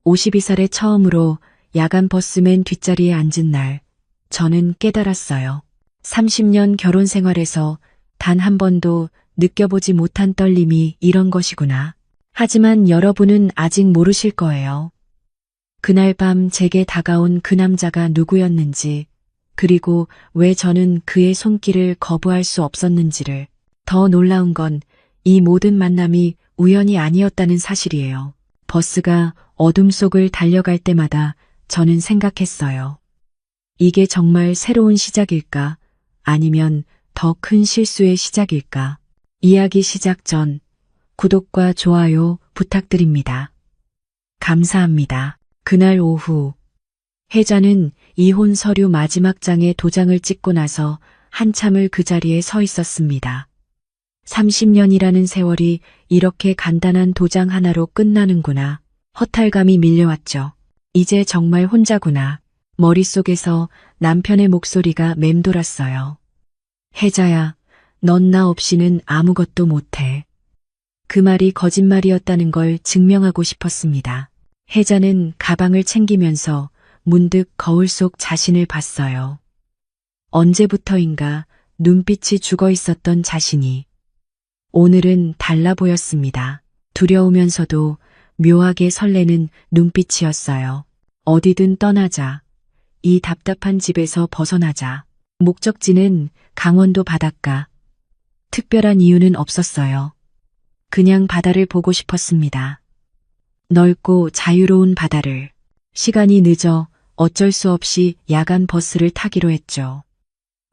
52살에 처음으로 야간 버스 맨 뒷자리에 앉은 날, 저는 깨달았어요. 30년 결혼 생활에서 단 한 번도 느껴보지 못한 떨림이 이런 것이구나. 하지만 여러분은 아직 모르실 거예요. 그날 밤 제게 다가온 그 남자가 누구였는지, 그리고 왜 저는 그의 손길을 거부할 수 없었는지를. 더 놀라운 건 이 모든 만남이 우연이 아니었다는 사실이에요. 버스가 어둠 속을 달려갈 때마다 저는 생각했어요. 이게 정말 새로운 시작일까? 아니면 더 큰 실수의 시작일까? 이야기 시작 전 구독과 좋아요 부탁드립니다. 감사합니다. 그날 오후 혜자는 이혼 서류 마지막 장에 도장을 찍고 나서 한참을 그 자리에 서 있었습니다. 30년이라는 세월이 이렇게 간단한 도장 하나로 끝나는구나. 허탈감이 밀려왔죠. 이제 정말 혼자구나. 머릿속에서 남편의 목소리가 맴돌았어요. 혜자야, 넌 나 없이는 아무것도 못해. 그 말이 거짓말이었다는 걸 증명하고 싶었습니다. 혜자는 가방을 챙기면서 문득 거울 속 자신을 봤어요. 언제부터인가 눈빛이 죽어 있었던 자신이 오늘은 달라 보였습니다. 두려우면서도 묘하게 설레는 눈빛이었어요. 어디든 떠나자. 이 답답한 집에서 벗어나자. 목적지는 강원도 바닷가. 특별한 이유는 없었어요. 그냥 바다를 보고 싶었습니다. 넓고 자유로운 바다를. 시간이 늦어 어쩔 수 없이 야간 버스를 타기로 했죠.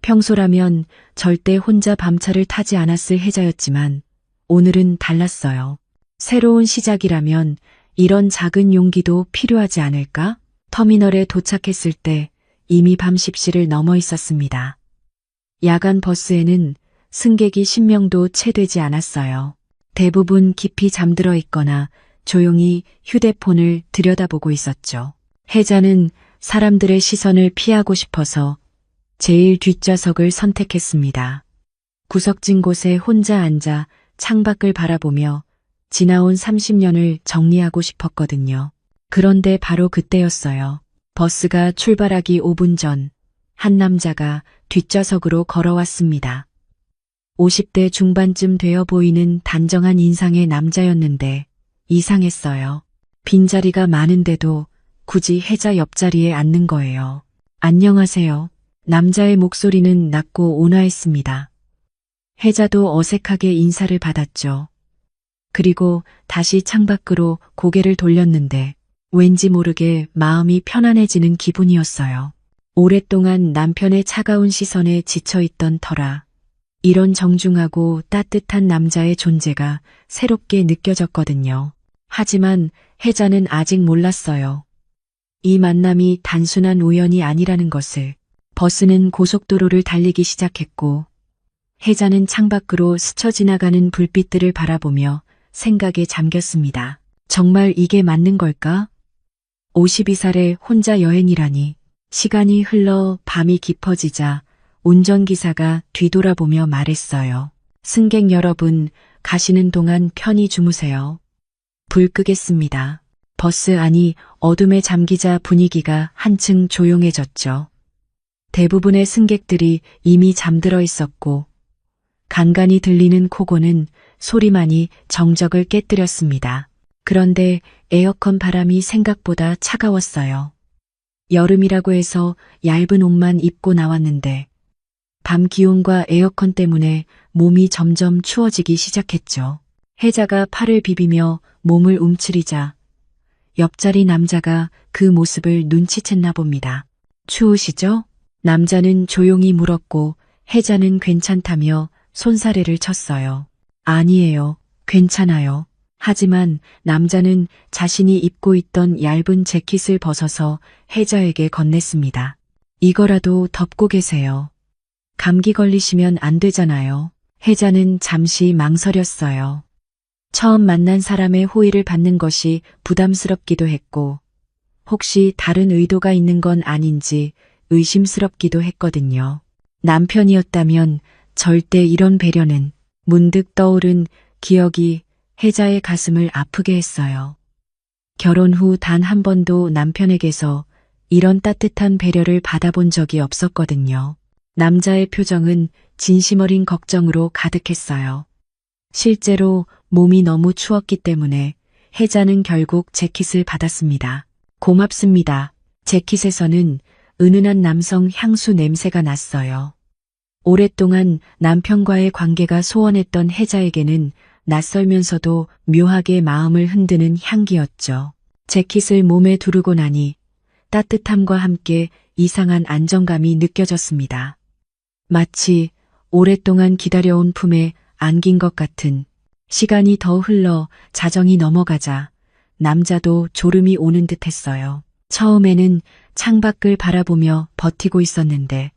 평소라면 절대 혼자 밤차를 타지 않았을 혜자였지만 오늘은 달랐어요. 새로운 시작이라면 이런 작은 용기도 필요하지 않을까? 터미널에 도착했을 때 이미 밤 10시를 넘어 있었습니다. 야간 버스에는 승객이 10명도 채 되지 않았어요. 대부분 깊이 잠들어 있거나 조용히 휴대폰을 들여다보고 있었죠. 혜자는 사람들의 시선을 피하고 싶어서 제일 뒷좌석을 선택했습니다. 구석진 곳에 혼자 앉아 창밖을 바라보며 지나온 30년을 정리하고 싶었거든요. 그런데 바로 그때였어요. 버스가 출발하기 5분 전, 한 남자가 뒷좌석으로 걸어왔습니다. 50대 중반쯤 되어 보이는 단정한 인상의 남자였는데 이상했어요. 빈자리가 많은데도 굳이 혜자 옆자리에 앉는 거예요. 안녕하세요. 남자의 목소리는 낮고 온화했습니다. 혜자도 어색하게 인사를 받았죠. 그리고 다시 창밖으로 고개를 돌렸는데 왠지 모르게 마음이 편안해지는 기분이었어요. 오랫동안 남편의 차가운 시선에 지쳐있던 터라 이런 정중하고 따뜻한 남자의 존재가 새롭게 느껴졌거든요. 하지만 혜자는 아직 몰랐어요. 이 만남이 단순한 우연이 아니라는 것을. 버스는 고속도로를 달리기 시작했고 혜자는 창밖으로 스쳐 지나가는 불빛들을 바라보며 생각에 잠겼습니다. 정말 이게 맞는 걸까? 52살에 혼자 여행이라니. 시간이 흘러 밤이 깊어지자 운전기사가 뒤돌아보며 말했어요. 승객 여러분, 가시는 동안 편히 주무세요. 불 끄겠습니다. 버스 안이 어둠에 잠기자 분위기가 한층 조용해졌죠. 대부분의 승객들이 이미 잠들어 있었고 간간히 들리는 코고는 소리만이 정적을 깨뜨렸습니다. 그런데 에어컨 바람이 생각보다 차가웠어요. 여름이라고 해서 얇은 옷만 입고 나왔는데 밤 기온과 에어컨 때문에 몸이 점점 추워지기 시작했죠. 혜자가 팔을 비비며 몸을 움츠리자 옆자리 남자가 그 모습을 눈치챘나 봅니다. 추우시죠? 남자는 조용히 물었고 혜자는 괜찮다며 손사래를 쳤어요. 아니에요. 괜찮아요. 하지만 남자는 자신이 입고 있던 얇은 재킷을 벗어서 혜자에게 건넸습니다. 이거라도 덮고 계세요. 감기 걸리시면 안 되잖아요. 혜자는 잠시 망설였어요. 처음 만난 사람의 호의를 받는 것이 부담스럽기도 했고 혹시 다른 의도가 있는 건 아닌지 의심스럽기도 했거든요. 남편이었다면 절대 이런 배려는. 문득 떠오른 기억이 혜자의 가슴을 아프게 했어요. 결혼 후 단 한 번도 남편에게서 이런 따뜻한 배려를 받아본 적이 없었거든요. 남자의 표정은 진심 어린 걱정으로 가득했어요. 실제로 몸이 너무 추웠기 때문에 혜자는 결국 재킷을 받았습니다. 고맙습니다. 재킷에서는 은은한 남성 향수 냄새가 났어요. 오랫동안 남편과의 관계가 소원했던 혜자에게는 낯설면서도 묘하게 마음을 흔드는 향기였죠. 재킷을 몸에 두르고 나니 따뜻함과 함께 이상한 안정감이 느껴졌습니다. 마치 오랫동안 기다려온 품에 안긴 것 같은. 시간이 더 흘러 자정이 넘어가자 남자도 졸음이 오는 듯 했어요. 처음에는 창밖을 바라보며 버티고 있었는데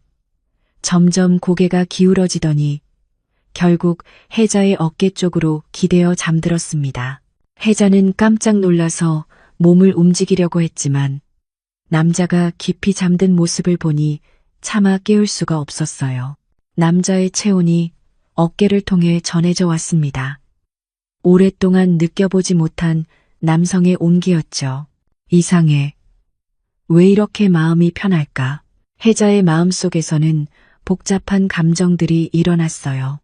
점점 고개가 기울어지더니 결국 혜자의 어깨 쪽으로 기대어 잠들었습니다. 혜자는 깜짝 놀라서 몸을 움직이려고 했지만 남자가 깊이 잠든 모습을 보니 차마 깨울 수가 없었어요. 남자의 체온이 어깨를 통해 전해져 왔습니다. 오랫동안 느껴보지 못한 남성의 온기였죠. 이상해. 왜 이렇게 마음이 편할까? 혜자의 마음속에서는 복잡한 감정들이 일어났어요.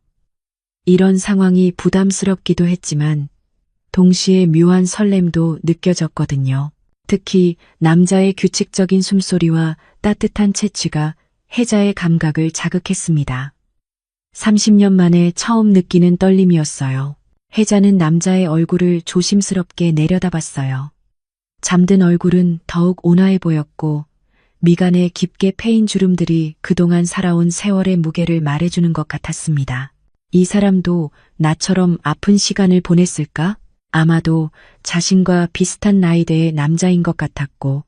이런 상황이 부담스럽기도 했지만 동시에 묘한 설렘도 느껴졌거든요. 특히 남자의 규칙적인 숨소리와 따뜻한 채취가 혜자의 감각을 자극했습니다. 30년 만에 처음 느끼는 떨림이었어요. 혜자는 남자의 얼굴을 조심스럽게 내려다봤어요. 잠든 얼굴은 더욱 온화해 보였고 미간에 깊게 패인 주름들이 그동안 살아온 세월의 무게를 말해주는 것 같았습니다. 이 사람도 나처럼 아픈 시간을 보냈을까? 아마도 자신과 비슷한 나이대의 남자인 것 같았고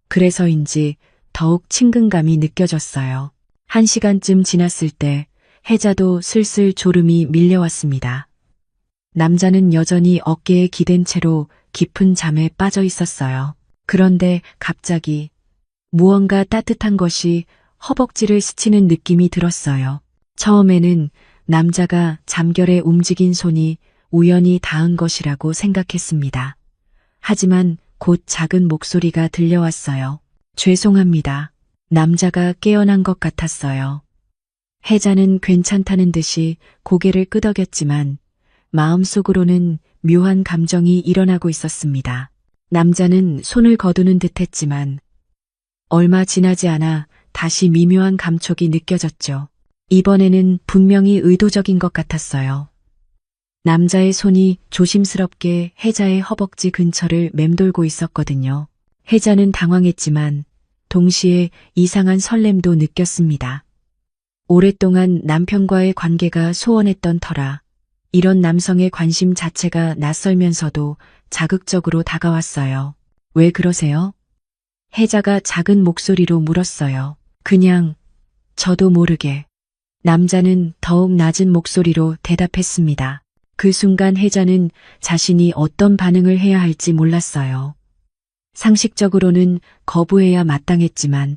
그래서인지 더욱 친근감이 느껴졌어요. 1시간쯤 지났을 때 혜자도 슬슬 졸음이 밀려왔습니다. 남자는 여전히 어깨에 기댄 채로 깊은 잠에 빠져 있었어요. 그런데 갑자기 무언가 따뜻한 것이 허벅지를 스치는 느낌이 들었어요. 처음에는 남자가 잠결에 움직인 손이 우연히 닿은 것이라고 생각했습니다. 하지만 곧 작은 목소리가 들려왔어요. 죄송합니다. 남자가 깨어난 것 같았어요. 혜자는 괜찮다는 듯이 고개를 끄덕였지만 마음속으로는 묘한 감정이 일어나고 있었습니다. 남자는 손을 거두는 듯 했지만 얼마 지나지 않아 다시 미묘한 감촉이 느껴졌죠. 이번에는 분명히 의도적인 것 같았어요. 남자의 손이 조심스럽게 혜자의 허벅지 근처를 맴돌고 있었거든요. 혜자는 당황했지만 동시에 이상한 설렘도 느꼈습니다. 오랫동안 남편과의 관계가 소원했던 터라 이런 남성의 관심 자체가 낯설면서도 자극적으로 다가왔어요. 왜 그러세요? 혜자가 작은 목소리로 물었어요. 그냥 저도 모르게. 남자는 더욱 낮은 목소리로 대답했습니다. 그 순간 혜자는 자신이 어떤 반응을 해야 할지 몰랐어요. 상식적으로는 거부해야 마땅했지만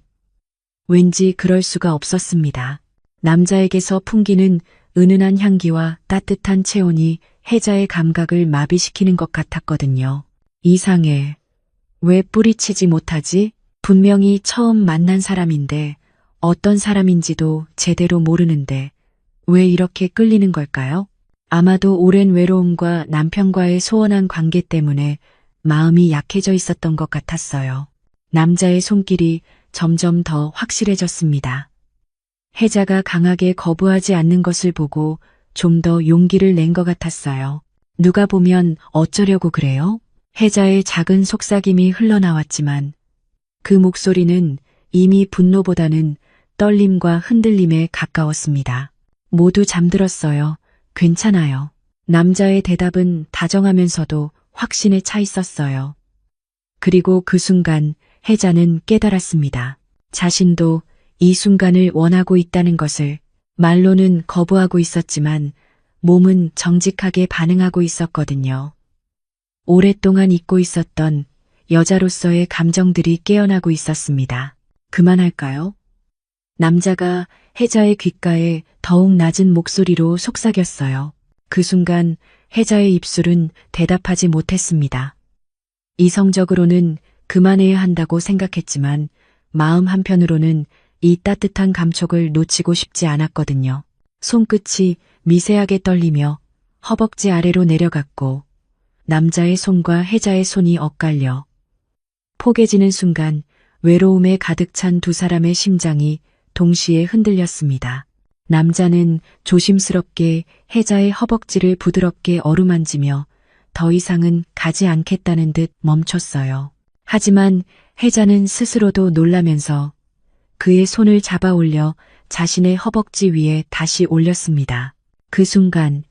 왠지 그럴 수가 없었습니다. 남자에게서 풍기는 은은한 향기와 따뜻한 체온이 혜자의 감각을 마비시키는 것 같았거든요. 이상해. 왜 뿌리치지 못하지? 분명히 처음 만난 사람인데 어떤 사람인지도 제대로 모르는데 왜 이렇게 끌리는 걸까요? 아마도 오랜 외로움과 남편과의 소원한 관계 때문에 마음이 약해져 있었던 것 같았어요. 남자의 손길이 점점 더 확실해졌습니다. 혜자가 강하게 거부하지 않는 것을 보고 좀 더 용기를 낸 것 같았어요. 누가 보면 어쩌려고 그래요? 혜자의 작은 속삭임이 흘러나왔지만 그 목소리는 이미 분노보다는 떨림과 흔들림에 가까웠습니다. 모두 잠들었어요. 괜찮아요. 남자의 대답은 다정하면서도 확신에 차 있었어요. 그리고 그 순간 혜자는 깨달았습니다. 자신도 이 순간을 원하고 있다는 것을. 말로는 거부하고 있었지만 몸은 정직하게 반응하고 있었거든요. 오랫동안 잊고 있었던 여자로서의 감정들이 깨어나고 있었습니다. 그만할까요? 남자가 혜자의 귓가에 더욱 낮은 목소리로 속삭였어요. 그 순간 혜자의 입술은 대답하지 못했습니다. 이성적으로는 그만해야 한다고 생각했지만 마음 한편으로는 이 따뜻한 감촉을 놓치고 싶지 않았거든요. 손끝이 미세하게 떨리며 허벅지 아래로 내려갔고 남자의 손과 혜자의 손이 엇갈려 포개지는 순간 외로움에 가득 찬 두 사람의 심장이 동시에 흔들렸습니다. 남자는 조심스럽게 혜자의 허벅지를 부드럽게 어루만지며 더 이상은 가지 않겠다는 듯 멈췄어요. 하지만 혜자는 스스로도 놀라면서 그의 손을 잡아 올려 자신의 허벅지 위에 다시 올렸습니다. 그 순간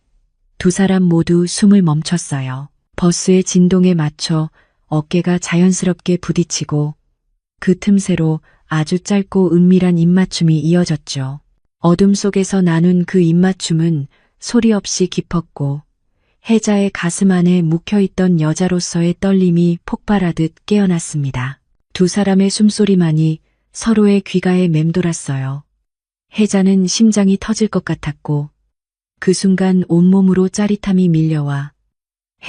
두 사람 모두 숨을 멈췄어요. 버스의 진동에 맞춰 어깨가 자연스럽게 부딪히고 그 틈새로 아주 짧고 은밀한 입맞춤이 이어졌죠. 어둠 속에서 나눈 그 입맞춤은 소리 없이 깊었고 혜자의 가슴 안에 묵혀있던 여자로서의 떨림이 폭발하듯 깨어났습니다. 두 사람의 숨소리만이 서로의 귀가에 맴돌았어요. 혜자는 심장이 터질 것 같았고 그 순간 온몸으로 짜릿함이 밀려와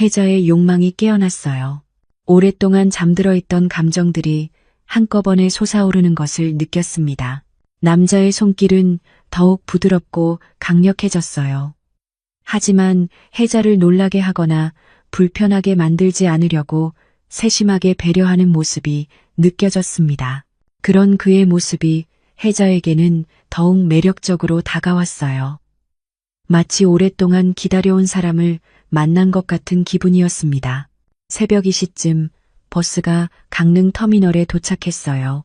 혜자의 욕망이 깨어났어요. 오랫동안 잠들어 있던 감정들이 한꺼번에 솟아오르는 것을 느꼈습니다. 남자의 손길은 더욱 부드럽고 강력해졌어요. 하지만 혜자를 놀라게 하거나 불편하게 만들지 않으려고 세심하게 배려하는 모습이 느껴졌습니다. 그런 그의 모습이 혜자에게는 더욱 매력적으로 다가왔어요. 마치 오랫동안 기다려온 사람을 만난 것 같은 기분이었습니다. 새벽 2시쯤 버스가 강릉 터미널에 도착했어요.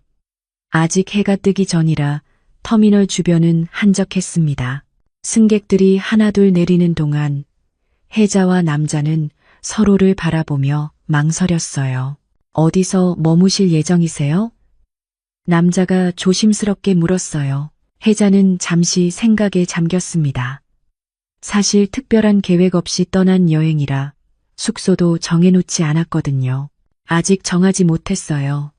아직 해가 뜨기 전이라 터미널 주변은 한적했습니다. 승객들이 하나둘 내리는 동안 혜자와 남자는 서로를 바라보며 망설였어요. 어디서 머무실 예정이세요? 남자가 조심스럽게 물었어요. 혜자는 잠시 생각에 잠겼습니다. 사실 특별한 계획 없이 떠난 여행이라 숙소도 정해놓지 않았거든요. 아직 정하지 못했어요.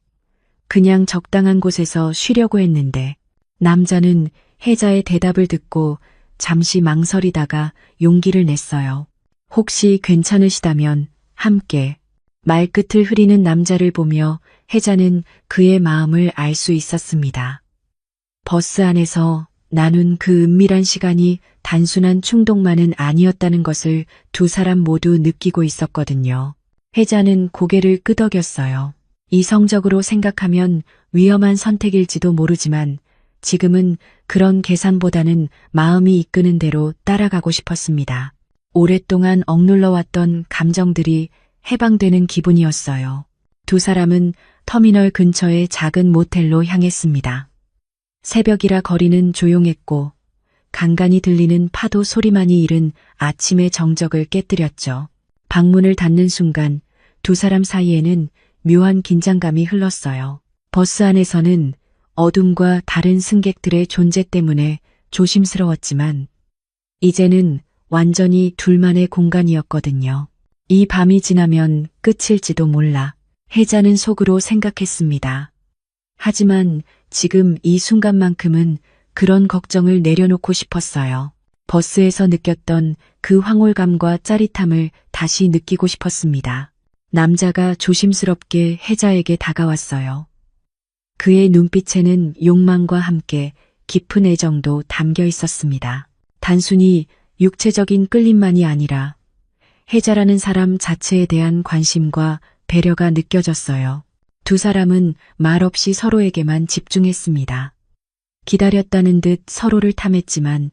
그냥 적당한 곳에서 쉬려고 했는데 남자는 혜자의 대답을 듣고 잠시 망설이다가 용기를 냈어요. 혹시 괜찮으시다면 함께. 말끝을 흐리는 남자를 보며 혜자는 그의 마음을 알 수 있었습니다. 버스 안에서 나눈 그 은밀한 시간이 단순한 충동만은 아니었다는 것을 두 사람 모두 느끼고 있었거든요. 혜자는 고개를 끄덕였어요. 이성적으로 생각하면 위험한 선택일지도 모르지만 지금은 그런 계산보다는 마음이 이끄는 대로 따라가고 싶었습니다. 오랫동안 억눌러왔던 감정들이 해방되는 기분이었어요. 두 사람은 터미널 근처의 작은 모텔로 향했습니다. 새벽이라 거리는 조용했고 간간히 들리는 파도 소리만이 이른 아침의 정적을 깨뜨렸죠. 방문을 닫는 순간 두 사람 사이에는 묘한 긴장감이 흘렀어요. 버스 안에서는 어둠과 다른 승객들의 존재 때문에 조심스러웠지만 이제는 완전히 둘만의 공간이었거든요. 이 밤이 지나면 끝일지도 몰라. 혜자는 속으로 생각했습니다. 하지만 지금 이 순간만큼은 그런 걱정을 내려놓고 싶었어요. 버스에서 느꼈던 그 황홀감과 짜릿함을 다시 느끼고 싶었습니다. 남자가 조심스럽게 혜자에게 다가왔어요. 그의 눈빛에는 욕망과 함께 깊은 애정도 담겨 있었습니다. 단순히 육체적인 끌림만이 아니라 혜자라는 사람 자체에 대한 관심과 배려가 느껴졌어요. 두 사람은 말없이 서로에게만 집중했습니다. 기다렸다는 듯 서로를 탐했지만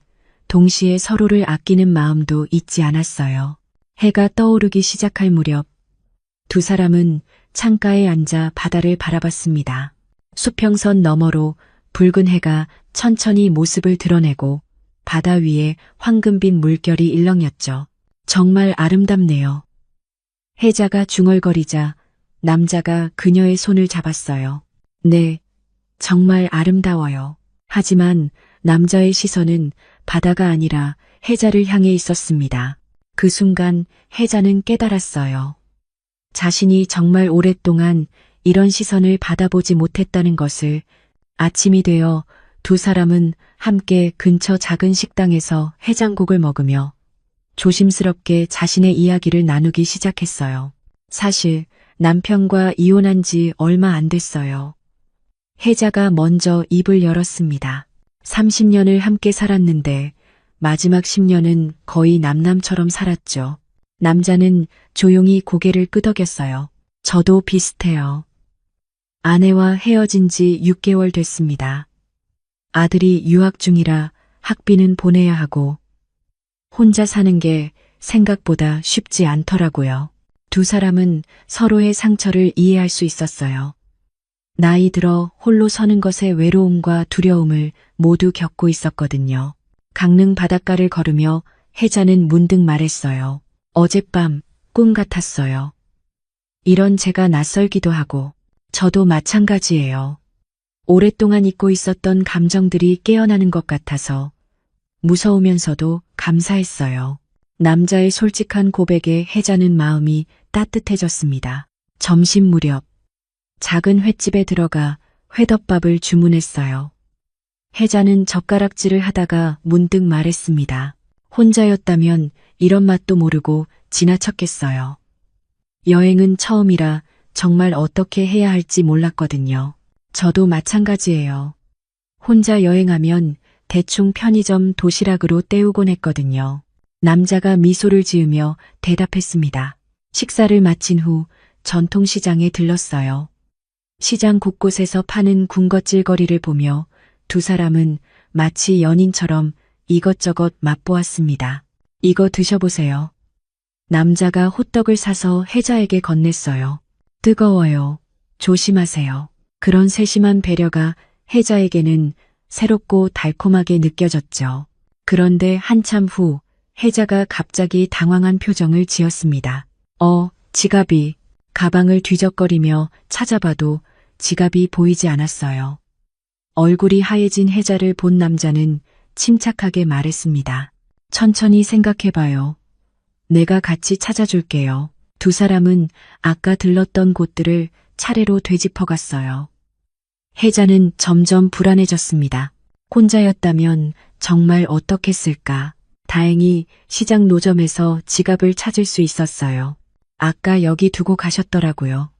동시에 서로를 아끼는 마음도 잊지 않았어요. 해가 떠오르기 시작할 무렵 두 사람은 창가에 앉아 바다를 바라봤습니다. 수평선 너머로 붉은 해가 천천히 모습을 드러내고 바다 위에 황금빛 물결이 일렁였죠. 정말 아름답네요. 혜자가 중얼거리자 남자가 그녀의 손을 잡았어요. 네, 정말 아름다워요. 하지만 남자의 시선은 바다가 아니라 혜자를 향해 있었습니다. 그 순간 혜자는 깨달았어요. 자신이 정말 오랫동안 이런 시선을 받아보지 못했다는 것을. 아침이 되어 두 사람은 함께 근처 작은 식당에서 해장국을 먹으며 조심스럽게 자신의 이야기를 나누기 시작했어요. 사실 남편과 이혼한 지 얼마 안 됐어요. 혜자가 먼저 입을 열었습니다. 30년을 함께 살았는데 마지막 10년은 거의 남남처럼 살았죠. 남자는 조용히 고개를 끄덕였어요. 저도 비슷해요. 아내와 헤어진 지 6개월 됐습니다. 아들이 유학 중이라 학비는 보내야 하고 혼자 사는 게 생각보다 쉽지 않더라고요. 두 사람은 서로의 상처를 이해할 수 있었어요. 나이 들어 홀로 서는 것의 외로움과 두려움을 모두 겪고 있었거든요. 강릉 바닷가를 걸으며 혜자는 문득 말했어요. 어젯밤 꿈 같았어요. 이런 제가 낯설기도 하고 저도 마찬가지예요. 오랫동안 잊고 있었던 감정들이 깨어나는 것 같아서 무서우면서도 감사했어요. 남자의 솔직한 고백에 혜자는 마음이 따뜻해졌습니다. 점심 무렵 작은 횟집에 들어가 회덮밥을 주문했어요. 혜자는 젓가락질을 하다가 문득 말했습니다. 혼자였다면 이런 맛도 모르고 지나쳤겠어요. 여행은 처음이라 정말 어떻게 해야 할지 몰랐거든요. 저도 마찬가지예요. 혼자 여행하면 대충 편의점 도시락으로 때우곤 했거든요. 남자가 미소를 지으며 대답했습니다. 식사를 마친 후 전통시장에 들렀어요. 시장 곳곳에서 파는 군것질거리를 보며 두 사람은 마치 연인처럼 이것저것 맛보았습니다. 이거 드셔보세요. 남자가 호떡을 사서 혜자에게 건넸어요. 뜨거워요. 조심하세요. 그런 세심한 배려가 혜자에게는 새롭고 달콤하게 느껴졌죠. 그런데 한참 후 혜자가 갑자기 당황한 표정을 지었습니다. 지갑이. 가방을 뒤적거리며 찾아봐도 지갑이 보이지 않았어요. 얼굴이 하얘진 혜자를 본 남자는 침착하게 말했습니다. 천천히 생각해봐요. 내가 같이 찾아줄게요. 두 사람은 아까 들렀던 곳들을 차례로 되짚어갔어요. 혜자는 점점 불안해졌습니다. 혼자였다면 정말 어떻겠을까. 다행히 시장 노점에서 지갑을 찾을 수 있었어요. 아까 여기 두고 가셨더라고요.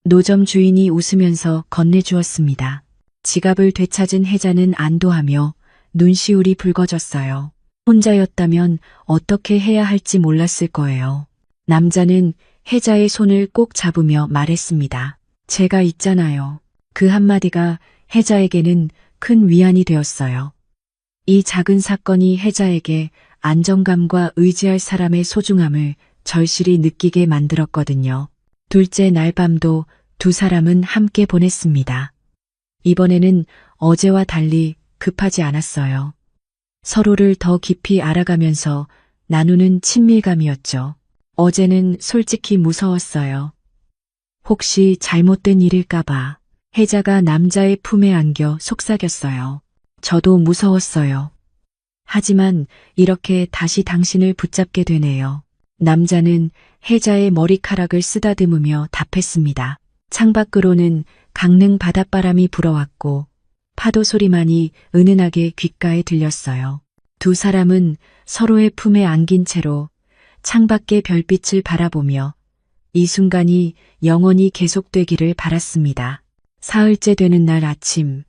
노점 주인이 웃으면서 건네주었습니다. 지갑을 되찾은 혜자는 안도하며 눈시울이 붉어졌어요. 혼자였다면 어떻게 해야 할지 몰랐을 거예요. 남자는 혜자의 손을 꼭 잡으며 말했습니다. 제가 있잖아요. 그 한마디가 혜자에게는 큰 위안이 되었어요. 이 작은 사건이 혜자에게 안정감과 의지할 사람의 소중함을 절실히 느끼게 만들었거든요. 둘째 날 밤도 두 사람은 함께 보냈습니다. 이번에는 어제와 달리 급하지 않았어요. 서로를 더 깊이 알아가면서 나누는 친밀감이었죠. 어제는 솔직히 무서웠어요. 혹시 잘못된 일일까봐. 혜자가 남자의 품에 안겨 속삭였어요. 저도 무서웠어요. 하지만 이렇게 다시 당신을 붙잡게 되네요. 남자는 혜자의 머리카락을 쓰다듬으며 답했습니다. 창밖으로는 강릉 바닷바람이 불어왔고 파도 소리만이 은은하게 귓가에 들렸어요. 두 사람은 서로의 품에 안긴 채로 창밖의 별빛을 바라보며 이 순간이 영원히 계속되기를 바랐습니다. 사흘째 되는 날 아침,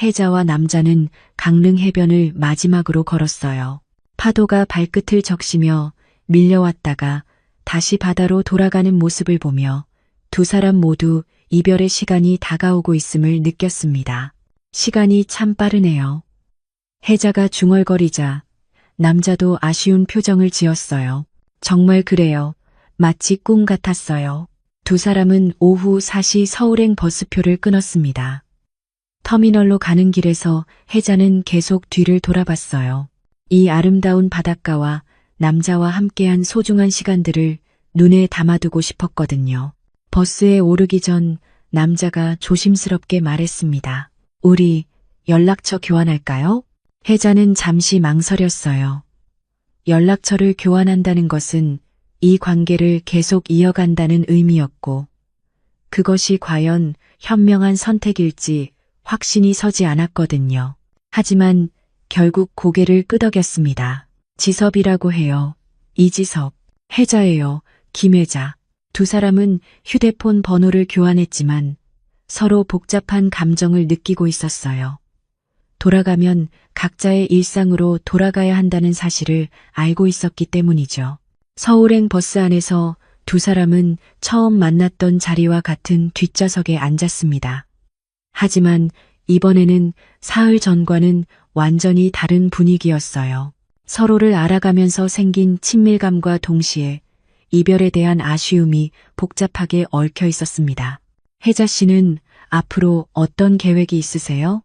혜자와 남자는 강릉 해변을 마지막으로 걸었어요. 파도가 발끝을 적시며 밀려왔다가 다시 바다로 돌아가는 모습을 보며 두 사람 모두 이별의 시간이 다가오고 있음을 느꼈습니다. 시간이 참 빠르네요. 혜자가 중얼거리자 남자도 아쉬운 표정을 지었어요. 정말 그래요. 마치 꿈 같았어요. 두 사람은 오후 4시 서울행 버스표를 끊었습니다. 터미널로 가는 길에서 혜자는 계속 뒤를 돌아봤어요. 이 아름다운 바닷가와 남자와 함께한 소중한 시간들을 눈에 담아두고 싶었거든요. 버스에 오르기 전 남자가 조심스럽게 말했습니다. 우리 연락처 교환할까요? 혜자는 잠시 망설였어요. 연락처를 교환한다는 것은 이 관계를 계속 이어간다는 의미였고 그것이 과연 현명한 선택일지 확신이 서지 않았거든요. 하지만 결국 고개를 끄덕였습니다. 지섭이라고 해요. 이지섭. 혜자예요. 김혜자. 두 사람은 휴대폰 번호를 교환했지만 서로 복잡한 감정을 느끼고 있었어요. 돌아가면 각자의 일상으로 돌아가야 한다는 사실을 알고 있었기 때문이죠. 서울행 버스 안에서 두 사람은 처음 만났던 자리와 같은 뒷좌석에 앉았습니다. 하지만 이번에는 사흘 전과는 완전히 다른 분위기였어요. 서로를 알아가면서 생긴 친밀감과 동시에 이별에 대한 아쉬움이 복잡하게 얽혀 있었습니다. 혜자 씨는 앞으로 어떤 계획이 있으세요?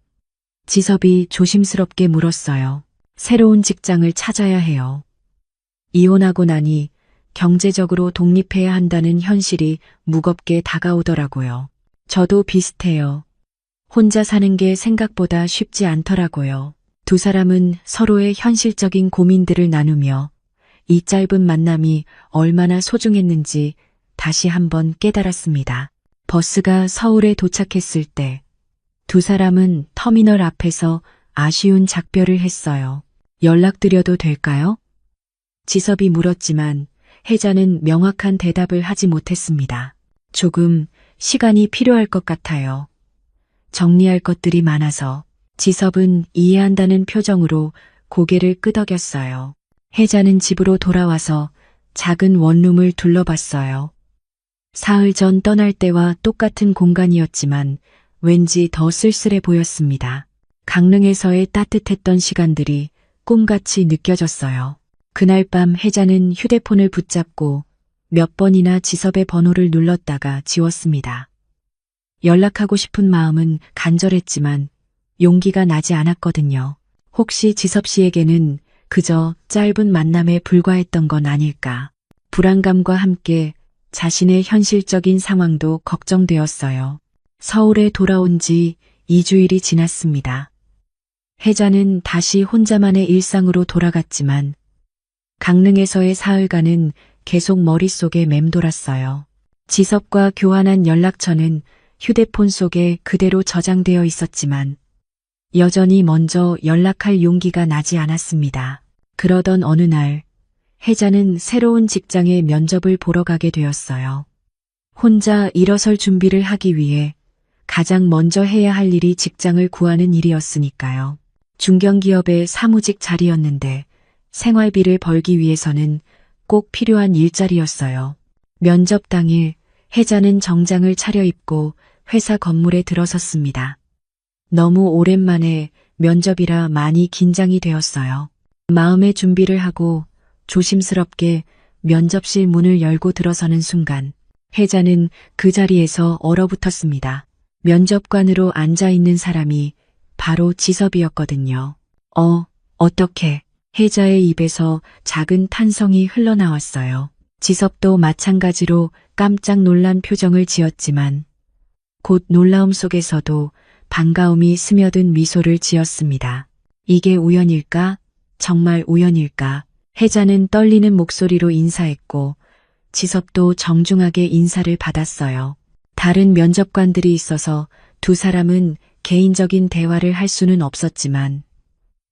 지섭이 조심스럽게 물었어요. 새로운 직장을 찾아야 해요. 이혼하고 나니 경제적으로 독립해야 한다는 현실이 무겁게 다가오더라고요. 저도 비슷해요. 혼자 사는 게 생각보다 쉽지 않더라고요. 두 사람은 서로의 현실적인 고민들을 나누며 이 짧은 만남이 얼마나 소중했는지 다시 한번 깨달았습니다. 버스가 서울에 도착했을 때 두 사람은 터미널 앞에서 아쉬운 작별을 했어요. 연락드려도 될까요? 지섭이 물었지만 혜자는 명확한 대답을 하지 못했습니다. 조금 시간이 필요할 것 같아요. 정리할 것들이 많아서. 지섭은 이해한다는 표정으로 고개를 끄덕였어요. 혜자는 집으로 돌아와서 작은 원룸을 둘러봤어요. 사흘 전 떠날 때와 똑같은 공간이었지만 왠지 더 쓸쓸해 보였습니다. 강릉에서의 따뜻했던 시간들이 꿈같이 느껴졌어요. 그날 밤 혜자는 휴대폰을 붙잡고 몇 번이나 지섭의 번호를 눌렀다가 지웠습니다. 연락하고 싶은 마음은 간절했지만 용기가 나지 않았거든요. 혹시 지섭 씨에게는 그저 짧은 만남에 불과했던 건 아닐까. 불안감과 함께 자신의 현실적인 상황도 걱정되었어요. 서울에 돌아온 지 2주일이 지났습니다. 혜자는 다시 혼자만의 일상으로 돌아갔지만 강릉에서의 사흘간은 계속 머릿속에 맴돌았어요. 지섭과 교환한 연락처는 휴대폰 속에 그대로 저장되어 있었지만 여전히 먼저 연락할 용기가 나지 않았습니다. 그러던 어느 날 혜자는 새로운 직장에 면접을 보러 가게 되었어요. 혼자 일어설 준비를 하기 위해 가장 먼저 해야 할 일이 직장을 구하는 일이었으니까요. 중견기업의 사무직 자리였는데 생활비를 벌기 위해서는 꼭 필요한 일자리였어요. 면접 당일 혜자는 정장을 차려입고 회사 건물에 들어섰습니다. 너무 오랜만에 면접이라 많이 긴장이 되었어요. 마음의 준비를 하고 조심스럽게 면접실 문을 열고 들어서는 순간 혜자는 그 자리에서 얼어붙었습니다. 면접관으로 앉아있는 사람이 바로 지섭이었거든요. 어떻게? 혜자의 입에서 작은 탄성이 흘러나왔어요. 지섭도 마찬가지로 깜짝 놀란 표정을 지었지만 곧 놀라움 속에서도 반가움이 스며든 미소를 지었습니다. 이게 우연일까? 정말 우연일까? 혜자는 떨리는 목소리로 인사했고 지섭도 정중하게 인사를 받았어요. 다른 면접관들이 있어서 두 사람은 개인적인 대화를 할 수는 없었지만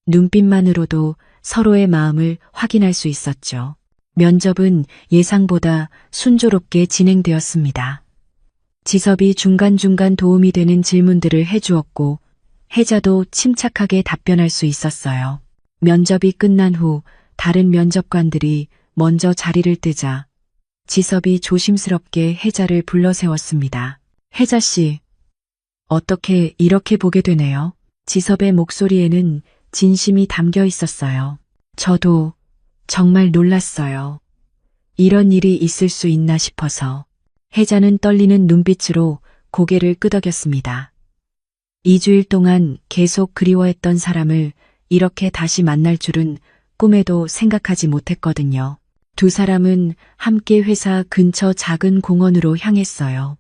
눈빛만으로도 서로의 마음을 확인할 수 있었죠. 면접은 예상보다 순조롭게 진행되었습니다. 지섭이 중간중간 도움이 되는 질문들을 해주었고 혜자도 침착하게 답변할 수 있었어요. 면접이 끝난 후 다른 면접관들이 먼저 자리를 뜨자 지섭이 조심스럽게 혜자를 불러 세웠습니다. 혜자 씨, 어떻게 이렇게 보게 되네요? 지섭의 목소리에는 진심이 담겨 있었어요. 저도 정말 놀랐어요. 이런 일이 있을 수 있나 싶어서. 혜자는 떨리는 눈빛으로 고개를 끄덕였습니다. 2주일 동안 계속 그리워했던 사람을 이렇게 다시 만날 줄은 꿈에도 생각하지 못했거든요. 두 사람은 함께 회사 근처 작은 공원으로 향했어요.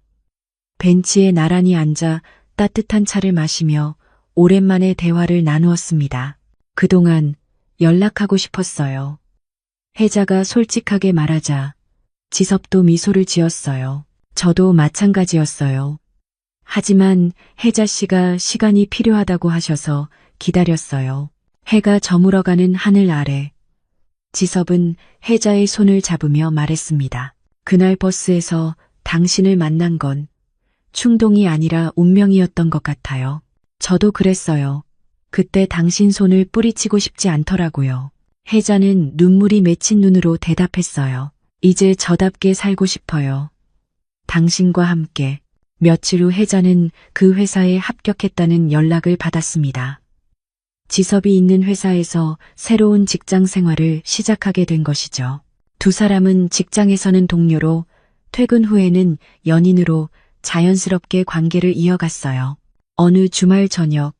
벤치에 나란히 앉아 따뜻한 차를 마시며 오랜만에 대화를 나누었습니다. 그동안 연락하고 싶었어요. 혜자가 솔직하게 말하자 지섭도 미소를 지었어요. 저도 마찬가지였어요. 하지만 혜자 씨가 시간이 필요하다고 하셔서 기다렸어요. 해가 저물어가는 하늘 아래 지섭은 혜자의 손을 잡으며 말했습니다. 그날 버스에서 당신을 만난 건 충동이 아니라 운명이었던 것 같아요. 저도 그랬어요. 그때 당신 손을 뿌리치고 싶지 않더라고요. 혜자는 눈물이 맺힌 눈으로 대답했어요. 이제 저답게 살고 싶어요. 당신과 함께. 며칠 후 혜자는 그 회사에 합격했다는 연락을 받았습니다. 지섭이 있는 회사에서 새로운 직장 생활을 시작하게 된 것이죠. 두 사람은 직장에서는 동료로, 퇴근 후에는 연인으로 자연스럽게 관계를 이어갔어요. 어느 주말 저녁,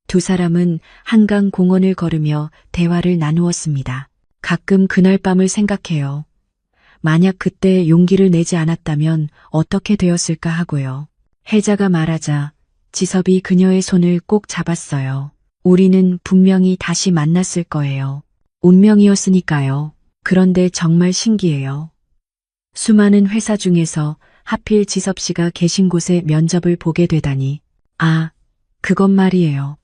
두 사람은 한강 공원을 걸으며 대화를 나누었습니다. 가끔 그날 밤을 생각해요. 만약 그때 용기를 내지 않았다면 어떻게 되었을까 하고요. 혜자가 말하자 지섭이 그녀의 손을 꼭 잡았어요. 우리는 분명히 다시 만났을 거예요. 운명이었으니까요. 그런데 정말 신기해요. 수많은 회사 중에서 하필 지섭 씨가 계신 곳에 면접을 보게 되다니. 아, 그건 말이에요.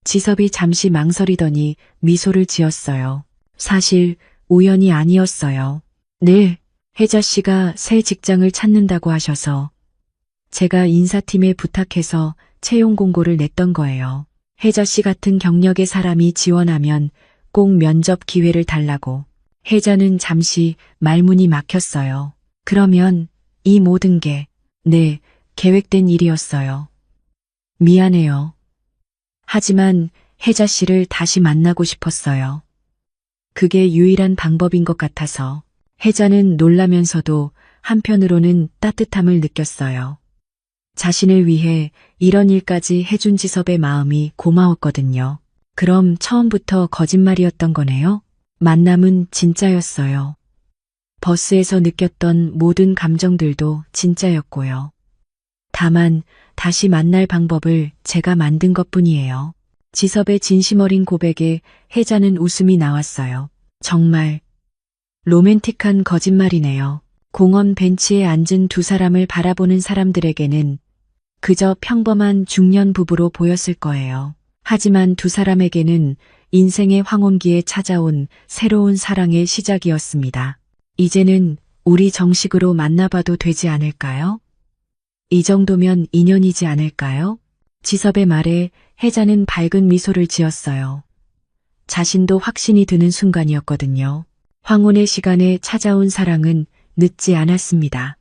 지섭이 잠시 망설이더니 미소를 지었어요. 사실 우연이 아니었어요. 네, 혜자 씨가 새 직장을 찾는다고 하셔서 제가 인사팀에 부탁해서 채용 공고를 냈던 거예요. 혜자 씨 같은 경력의 사람이 지원하면 꼭 면접 기회를 달라고. 혜자는 잠시 말문이 막혔어요. 그러면 이 모든 게, 네, 계획된 일이었어요. 미안해요. 하지만 혜자 씨를 다시 만나고 싶었어요. 그게 유일한 방법인 것 같아서. 혜자는 놀라면서도 한편으로는 따뜻함을 느꼈어요. 자신을 위해 이런 일까지 해준 지섭의 마음이 고마웠거든요. 그럼 처음부터 거짓말이었던 거네요? 만남은 진짜였어요. 버스에서 느꼈던 모든 감정들도 진짜였고요. 다만 다시 만날 방법을 제가 만든 것뿐이에요. 지섭의 진심 어린 고백에 혜자는 웃음이 나왔어요. 정말 로맨틱한 거짓말이네요. 공원 벤치에 앉은 두 사람을 바라보는 사람들에게는 그저 평범한 중년 부부로 보였을 거예요. 하지만 두 사람에게는 인생의 황혼기에 찾아온 새로운 사랑의 시작이었습니다. 이제는 우리 정식으로 만나봐도 되지 않을까요? 이 정도면 인연이지 않을까요? 지섭의 말에 혜자는 밝은 미소를 지었어요. 자신도 확신이 드는 순간이었거든요. 황혼의 시간에 찾아온 사랑은 늦지 않았습니다.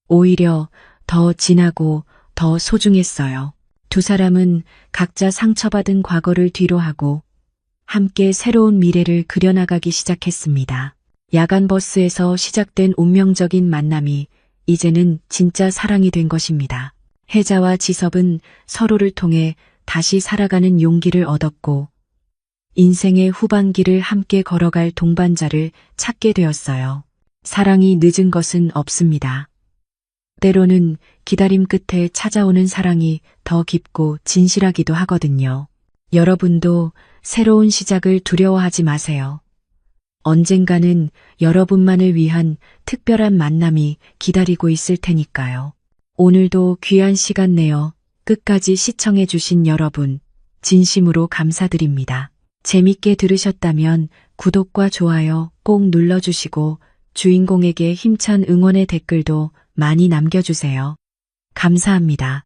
오히려 더 진하고 더 소중했어요. 두 사람은 각자 상처받은 과거를 뒤로하고 함께 새로운 미래를 그려나가기 시작했습니다. 야간 버스에서 시작된 운명적인 만남이 이제는 진짜 사랑이 된 것입니다. 혜자와 지섭은 서로를 통해 다시 살아가는 용기를 얻었고 인생의 후반기를 함께 걸어갈 동반자를 찾게 되었어요. 사랑이 늦은 것은 없습니다. 때로는 기다림 끝에 찾아오는 사랑이 더 깊고 진실하기도 하거든요. 여러분도 새로운 시작을 두려워하지 마세요. 언젠가는 여러분만을 위한 특별한 만남이 기다리고 있을 테니까요. 오늘도 귀한 시간 내어 끝까지 시청해 주신 여러분, 진심으로 감사드립니다. 재밌게 들으셨다면 구독과 좋아요 꼭 눌러주시고 주인공에게 힘찬 응원의 댓글도 많이 남겨주세요. 감사합니다.